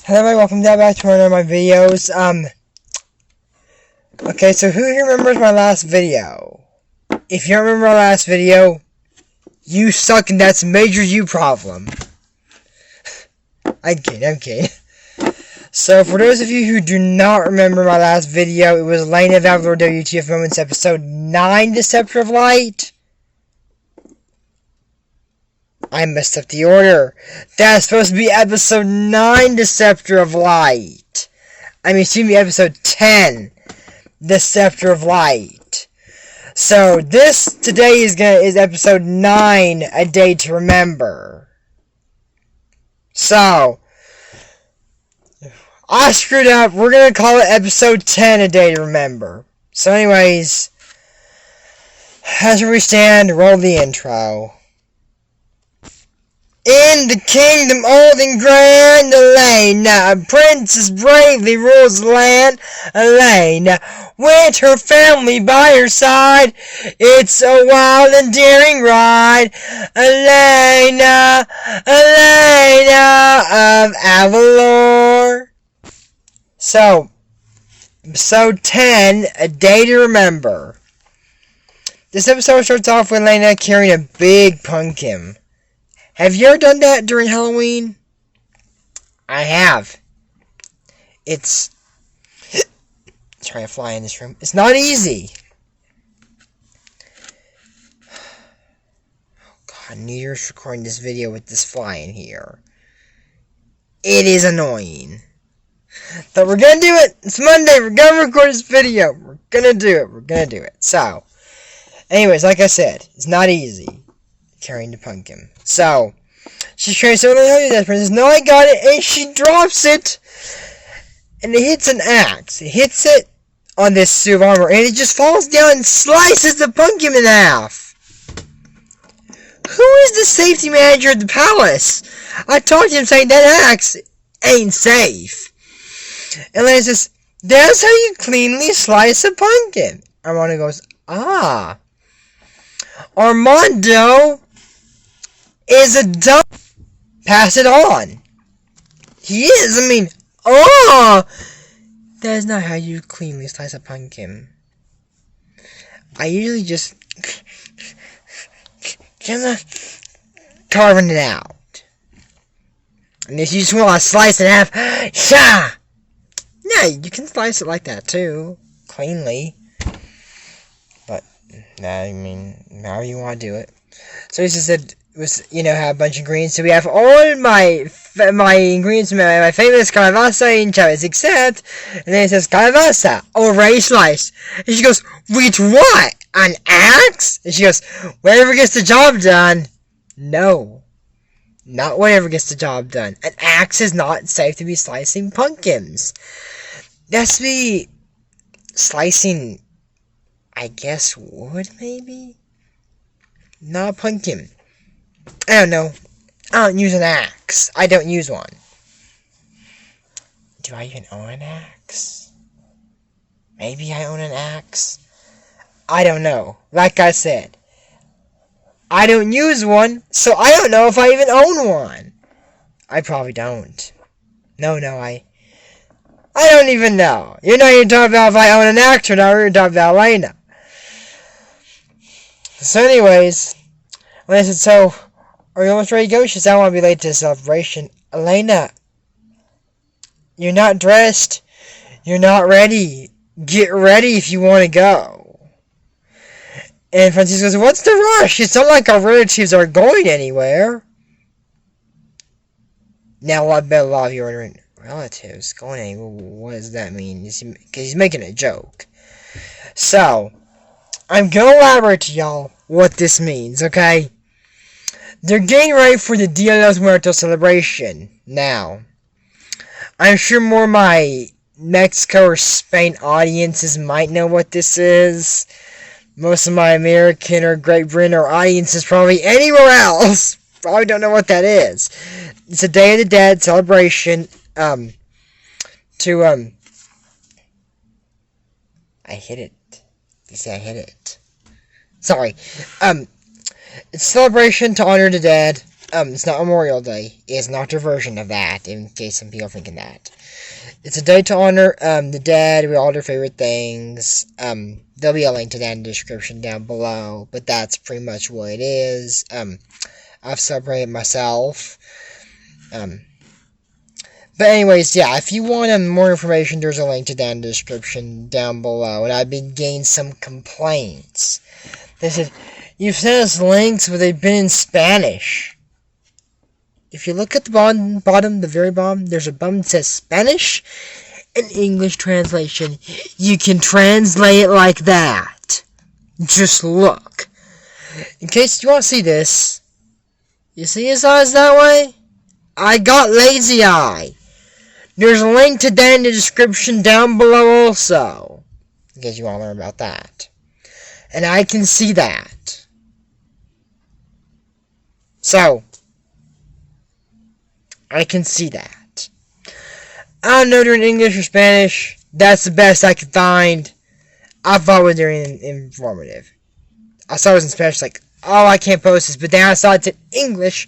Hello everybody, welcome back to one of my videos. Okay, so who here remembers my last video? If you don't remember my last video, you suck and that's a major you problem. I'm kidding. So, for those of you who do not remember my last video, it was Elena of Avalor WTF Moments episode 9, Deceptor of Light. I messed up the order. That's supposed to be episode 9, Deceptor of Light. Excuse me, episode 10, Deceptor of Light. So, today is episode 9, A Day to Remember. So, I screwed up. We're gonna call it episode 10, A Day to Remember. So anyways, as we stand, roll the intro. In the kingdom old and grand, Elena, a princess bravely rules the land. Elena, with her family by her side, it's a wild and daring ride. Elena of Avalor. So, episode 10, A Day to Remember. This episode starts off with Elena carrying a big pumpkin. Have you ever done that during Halloween? I have. It's... trying to fly in this room. It's not easy. Oh God, New Year's recording this video with this fly in here. It is annoying. But we're gonna do it. It's Monday. We're gonna record this video. We're gonna do it. So, anyways, like I said, it's not easy carrying the pumpkin. So, she's trying to say, "What the that princess?" "No, I got it," and she drops it, and it hits an axe. It hits it on this suit of armor, and it just falls down and slices the pumpkin in half. Who is the safety manager at the palace? I talked to him saying that axe ain't safe. And Elena says, "That's how you cleanly slice a pumpkin." Armando goes, "Ah. Armando is a dumb. Pass it on." He is, that is not how you cleanly slice a pumpkin. I usually just carving it out. And if you just want to slice it in half, yeah, you can slice it like that too, cleanly. But, however you want to do it. So he just said, have a bunch of ingredients. So we have all my ingredients, my famous calabasa in Chavez, except, and then it says calabasa, already sliced. And she goes, "With what? An axe?" And she goes, "Whatever gets the job done." No. Not whatever gets the job done. An axe is not safe to be slicing pumpkins. That's to be slicing, I guess, wood, maybe? Not a pumpkin. I don't know. I don't use an axe. I don't use one. Do I even own an axe? Maybe I own an axe? I don't know. Like I said, I don't use one, so I don't know if I even own one. I probably don't. No, I don't even know. You're not even talking about if I own an axe or not. We're talking about Elena. So anyways, Elena said, "So, are you almost ready to go?" She said, "I want to be late to the celebration." "Elena, you're not dressed. You're not ready. Get ready if you want to go." And Francisco goes, "What's the rush? It's not like our relatives are going anywhere." Now, I bet a lot of you are wondering, relatives going anywhere? What does that mean? Because he's making a joke. So, I'm going to elaborate to y'all what this means, okay? They're getting ready for the Dia de los Muertos celebration. Now, I'm sure more of my Mexico or Spain audiences might know what this is. Most of my American or Great Britain or audiences probably anywhere else probably don't know what that is. It's a Day of the Dead celebration, I hit it. You say I hit it. Sorry. It's a celebration to honor the dead. It's not Memorial Day. It's not their version of that, in case some people are thinking that. It's a day to honor the dead with all their favorite things. There'll be a link to that in the description down below, but that's pretty much what it is. I've celebrated myself. But anyways, yeah, if you want more information, there's a link to that in the description down below. And I've been getting some complaints. They said, you've sent us links, but they've been in Spanish. If you look at the bottom, the very bottom, there's a button that says Spanish and English translation. You can translate it like that. Just look. In case you want to see this, you see his eyes that way? I got lazy eye. There's a link to that in the description down below also, in case you want to learn about that. And I can see that. So, I can see that. I don't know if they're in English or Spanish. That's the best I could find. I thought it was informative. I saw it was in Spanish, like, oh, I can't post this. But then I saw it's in English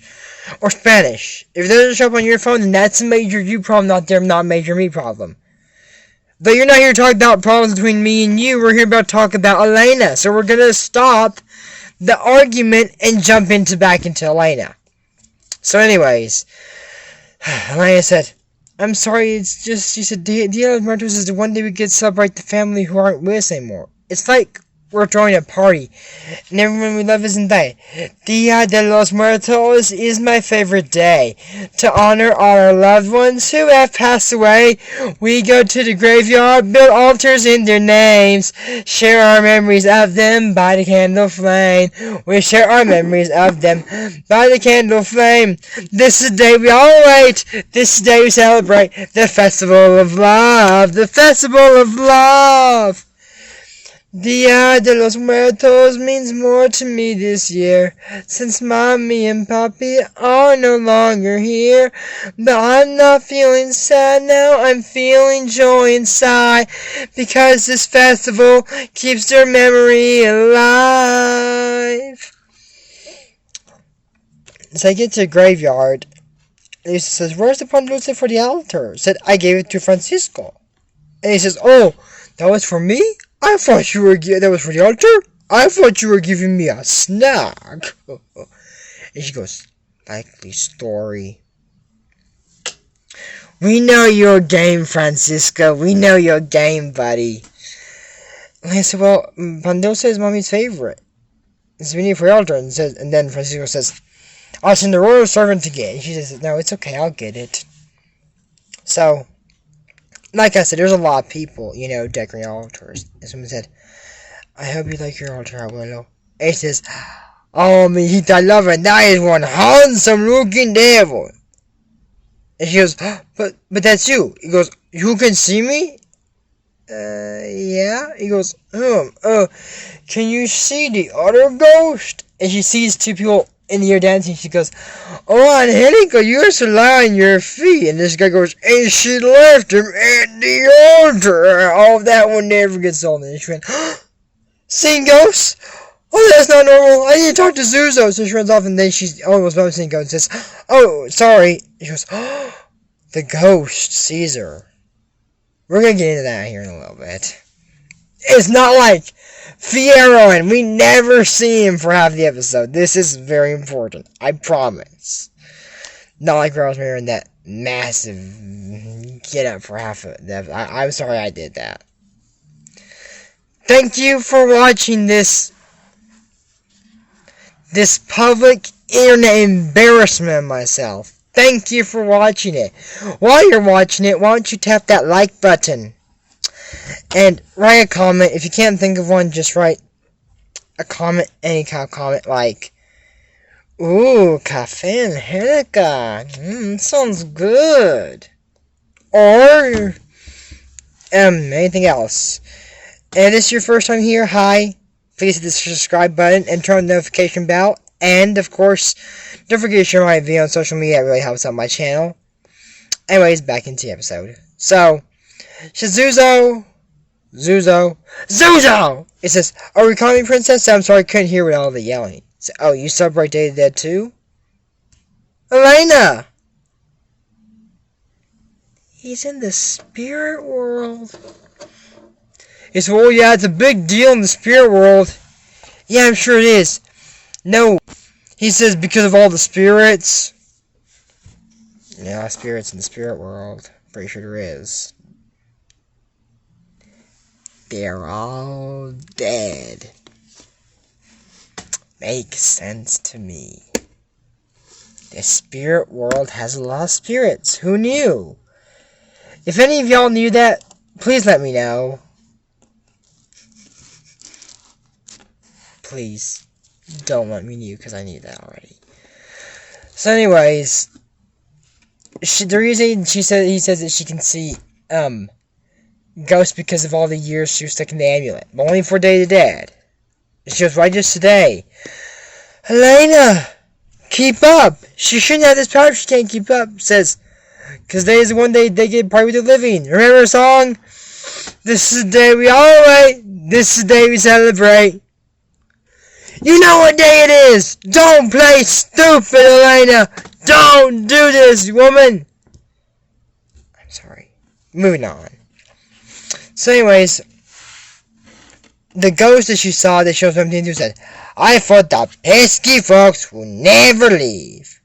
or Spanish. If it doesn't show up on your phone, then that's a major you problem, not a major me problem. But you're not here to talk about problems between me and you. We're here about to talk about Elena. So we're going to stop the argument and jump back into Elena. So anyways, Elena said, I'm sorry, it's just, she said, Dia de los Muertos is the one day we get to celebrate the family who aren't with us anymore. It's like we're throwing a party, and everyone we love isn't there. Dia de los Muertos is my favorite day. To honor all our loved ones who have passed away, we go to the graveyard, build altars in their names, share our memories of them by the candle flame. We share our memories of them by the candle flame. This is the day we all wait. This is the day we celebrate the Festival of Love. The Festival of Love. Dia de los Muertos means more to me this year, since Mommy and Papi are no longer here. But I'm not feeling sad now, I'm feeling joy inside, because this festival keeps their memory alive. So I get to the graveyard, and he says, where's the pan dulce for the altar? I said, I gave it to Francisco. And he says, oh, that was for me? I thought that was for the altar? I thought you were giving me a snack. And she goes, likely story. We know your game, Francisco. We know your game, buddy. And I said, well, pan dulce is Mommy's favorite. It's we need for the altar. And then Francisco says, I'll send the royal servant to get it. And she says, no, it's okay, I'll get it. So, like I said, there's a lot of people, decorating altars. And someone said, I hope you like your altar, Abuelo. And he says, oh, mijita, I love it. That is one handsome looking devil. And she goes, but that's you. He goes, you can see me? Yeah. He goes, can you see the other ghost? And she sees two people in the air dancing. She goes, oh, Angelica, you're so light on your feet. And this guy goes, and she left him at the altar. Oh, that one never gets old. And she went, seeing ghosts? Oh, that's not normal. I need to talk to Zuzo. So she runs off, and then she's almost about to see ghosts and says, oh, sorry. She goes, the ghost sees her. We're going to get into that here in a little bit. It's not like Fierro, and we never see him for half the episode. This is very important. I promise. Not like Rosemary in that massive get up for half of the episode. I'm sorry I did that. Thank you for watching this public internet embarrassment of myself. Thank you for watching it. While you're watching it, why don't you tap that like button? And write a comment. If you can't think of one, just write a comment, any kind of comment, like, ooh, Cafe Angelica, sounds good. Or, anything else. And if this is your first time here, hi. Please hit the subscribe button and turn on the notification bell. And, of course, don't forget to share my video on social media. It really helps out my channel. Anyways, back into the episode. So, Zuzo! It says, are we calling me Princess? I'm sorry, I couldn't hear with all the yelling. So, oh, you celebrate Day of the Dead too? Elena! He's in the spirit world. It's, well, yeah, it's a big deal in the spirit world. Yeah, I'm sure it is. No, he says because of all the spirits. Yeah, spirits in the spirit world. Pretty sure there is. They're all dead. Makes sense to me. The spirit world has a lot of spirits. Who knew? If any of y'all knew that, please let me know. Please, don't let me know, because I knew that already. So anyways, the reason he says that she can see, ghosts because of all the years she was stuck in the amulet. But only for Day of the Dead. She goes, why just today? Elena! Keep up! She shouldn't have this power if she can't keep up. Says, because today is the one day they get part with the living. Remember the song? This is the day we all wait. This is the day we celebrate. You know what day it is! Don't play stupid, Elena! Don't do this, woman! I'm sorry. Moving on. So anyways, the ghost that she saw that shows something to said, I thought the pesky fox would never leave.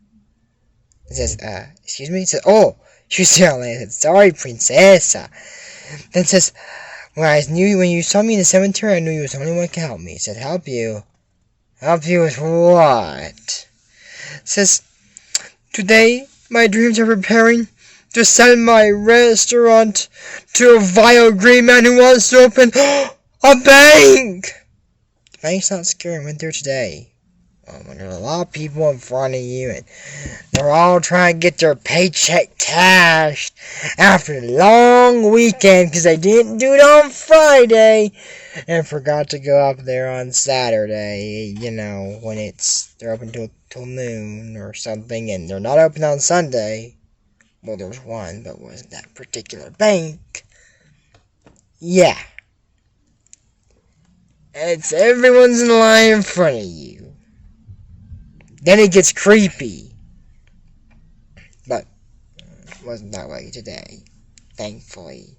It says, excuse me? It says, oh, she said, Elena said, sorry, princessa. Then it says, when you saw me in the cemetery, I knew you was the only one who could help me. It said, help you? Help you with what? It says, today, my dreams are preparing to sell my restaurant to a vile green man who wants to open a bank! The bank's not scary. I went there today. When there's a lot of people in front of you and they're all trying to get their paycheck cashed after a long weekend because they didn't do it on Friday and forgot to go up there on Saturday, you know, when they're open till noon or something, and they're not open on Sunday. Well, there's one, but it wasn't that particular bank. Yeah. Everyone's in line in front of you. Then it gets creepy. But it wasn't that way today, thankfully.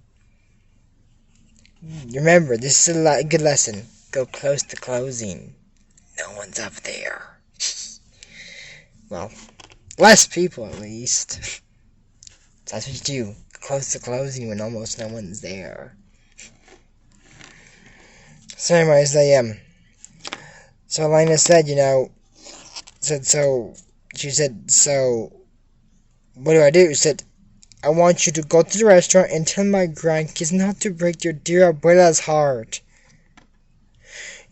Remember, this is a good lesson. Go close to closing. No one's up there. Well, less people at least. That's what you do. Close to closing when almost no one's there. So anyways, so Elena said, she said, so, what do I do? She said, I want you to go to the restaurant and tell my grandkids not to break your dear abuela's heart.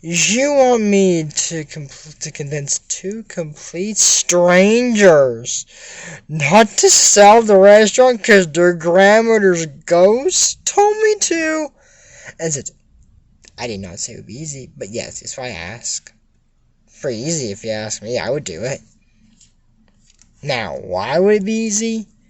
You want me to convince two complete strangers not to sell the restaurant because their grandmother's ghost told me to? And said, I did not say it would be easy, but yes, if I ask. Pretty easy if you ask me, I would do it. Now, why would it be easy?